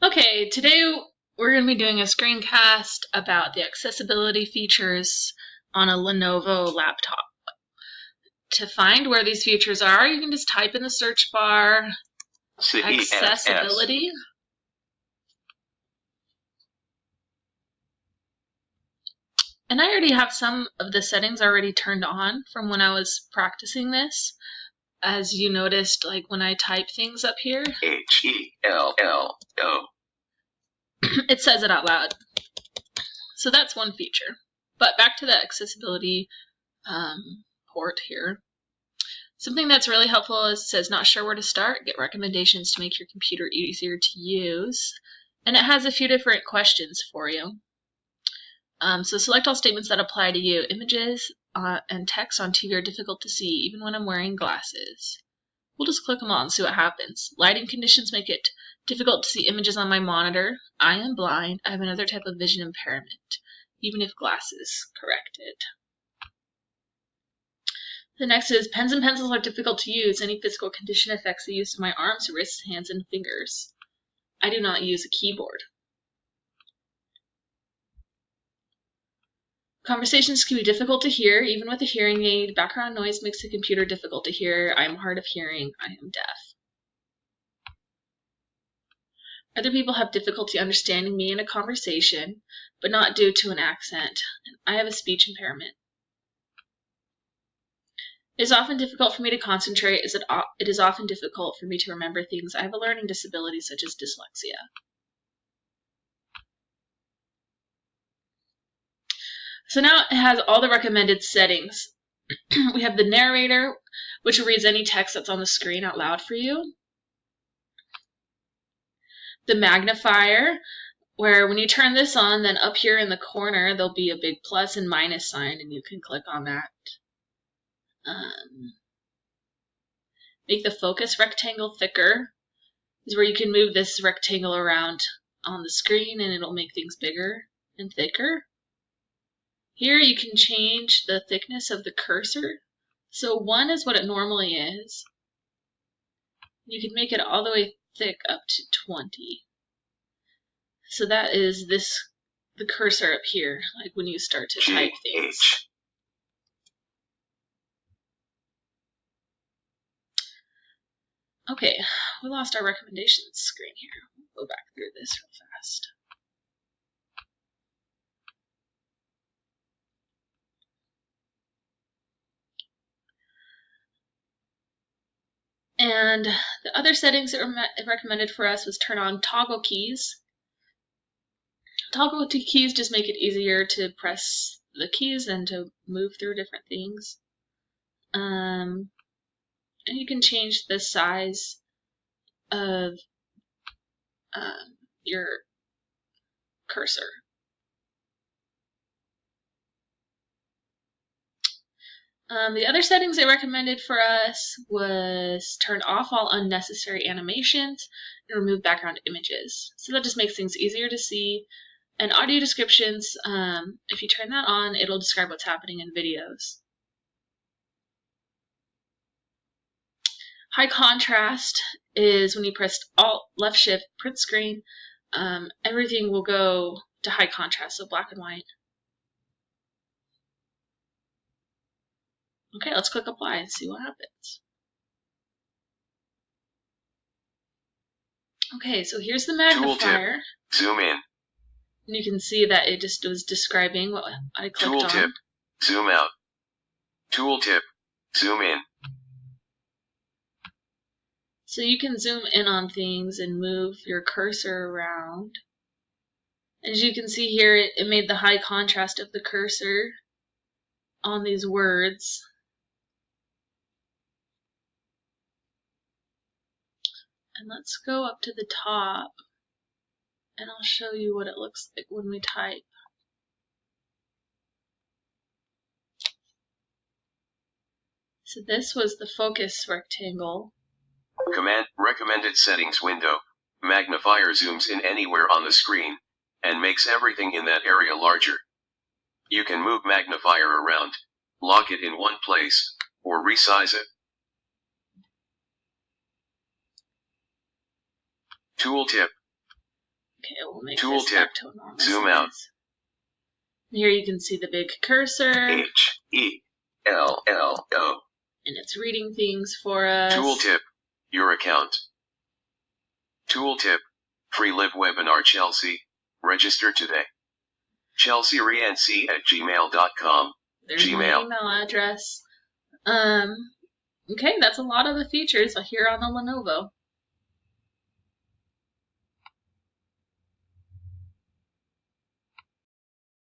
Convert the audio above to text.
Okay, today we're going to be doing a screencast about the accessibility features on a Lenovo laptop. To find where these features are, you can just type in the search bar accessibility. And I already have some of the settings already turned on from when I was practicing this. As you noticed, like when I type things up here, HELLO, it says it out loud. So that's one feature. But back to the accessibility port here. Something that's really helpful is it says not sure where to start, get recommendations to make your computer easier to use. And it has a few different questions for you. So select all statements that apply to you. Images and text on TV are difficult to see even when I'm wearing glasses. We'll just click them all and see what happens. Lighting conditions make it difficult to see images on my monitor. I am blind. I have another type of vision impairment, even if glasses corrected. The next is pens and pencils are difficult to use. Any physical condition affects the use of my arms, wrists, hands, and fingers. I do not use a keyboard. Conversations can be difficult to hear, even with a hearing aid. Background noise makes the computer difficult to hear. I am hard of hearing. I am deaf. Other people have difficulty understanding me in a conversation, but not due to an accent. I have a speech impairment. It is often difficult for me to concentrate. It is often difficult for me to remember things. I have a learning disability such as dyslexia. So now it has all the recommended settings. We have the narrator, which reads any text that's on the screen out loud for you. The magnifier, where when you turn this on, then up here in the corner, there'll be a big plus and minus sign, and you can click on that. Make the focus rectangle thicker is where you can move this rectangle around on the screen and it'll make things bigger and thicker. Here you can change the thickness of the cursor. So 1 is what it normally is. You can make it all the way thick up to 20. So that is the cursor up here, like when you start to type things. Okay, we lost our recommendations screen here. We'll go back through this real fast. And the other settings that were recommended for us was turn on toggle keys. Toggle keys just make it easier to press the keys and to move through different things. And you can change the size of your cursor. The other settings they recommended for us was turn off all unnecessary animations and remove background images. So that just makes things easier to see. And audio descriptions, if you turn that on, it'll describe what's happening in videos. High contrast is when you press Alt, Left Shift, print screen, everything will go to high contrast, so black and white. Okay, let's click apply and see what happens. Okay, so here's the magnifier. Tooltip. Zoom in. And you can see that it just was describing what I clicked on. Tooltip. Zoom out. Tooltip. Zoom in. So you can zoom in on things and move your cursor around. As you can see here, it made the high contrast of the cursor on these words. And let's go up to the top and I'll show you what it looks like when we type. So this was the focus rectangle. Command recommended settings window. Magnifier zooms in anywhere on the screen and makes everything in that area larger. You can move magnifier around, lock it in one place, or resize it. Tooltip. Okay, we'll make Tool this tip. back to a normal Zoom out. size. Here you can see the big cursor, H-E-L-L-O. and it's reading things for us. Tooltip. Your account. Tooltip. Free live webinar Chelsea. Register today. chelsearenc@gmail.com. There's Gmail. my email address. Okay, that's a lot of the features here on the Lenovo.